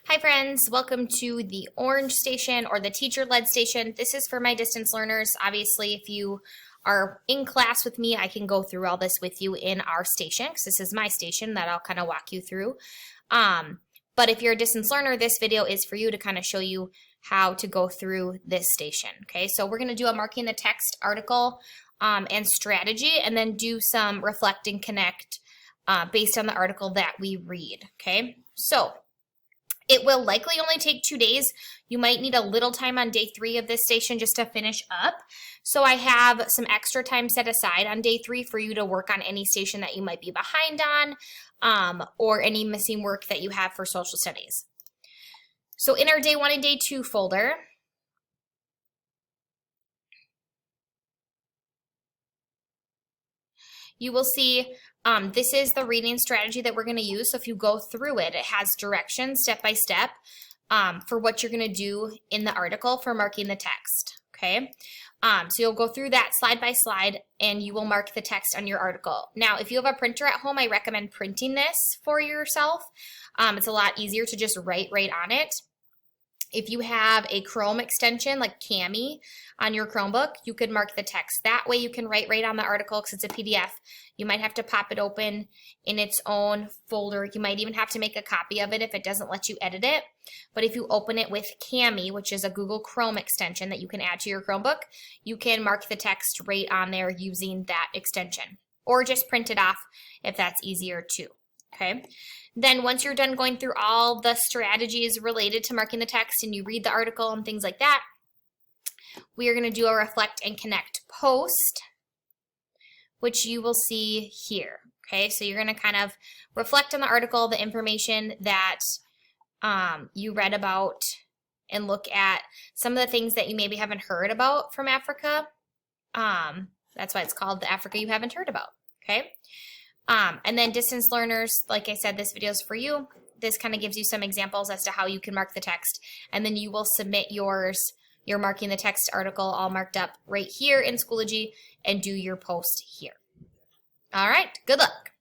Hi friends, welcome to the Orange Station or the teacher-led station. This is for my distance learners. Obviously, if you are in class with me, I can go through all this with you in our station because this is my station that I'll kind of walk you through. But if you're a distance learner, this video is for you to kind of show you how to go through this station. Okay, so we're going to do a marking the text article and strategy, and then do some reflect and connect based on the article that we read. Okay, so it will likely only take 2 days. You might need a little time on day 3 of this station just to finish up. So I have some extra time set aside on day 3 for you to work on any station that you might be behind on or any missing work that you have for social studies. So in our day 1 and day 2 folder, you will see this is the reading strategy that we're going to use. So if you go through it, it has directions step by step for what you're going to do in the article for marking the text. Okay, so you'll go through that slide by slide and you will mark the text on your article. Now, if you have a printer at home, I recommend printing this for yourself. It's a lot easier to just write right on it. If you have a Chrome extension like Kami on your Chromebook, you could mark the text. That way you can write right on the article because it's a PDF. You might have to pop it open in its own folder. You might even have to make a copy of it if it doesn't let you edit it. But if you open it with Kami, which is a Google Chrome extension that you can add to your Chromebook, you can mark the text right on there using that extension. Or just print it off if that's easier too. Okay. Then once you're done going through all the strategies related to marking the text and you read the article and things like that, we are going to do a reflect and connect post, which you will see here. Okay, so you're going to kind of reflect on the article, the information that you read about, and look at some of the things that you maybe haven't heard about from Africa. That's why it's called the Africa You Haven't Heard About. Okay. And then distance learners, like I said, this video is for you. This kind of gives you some examples as to how you can mark the text, and then you will submit your marking the text article all marked up right here in Schoology and do your post here. All right, good luck.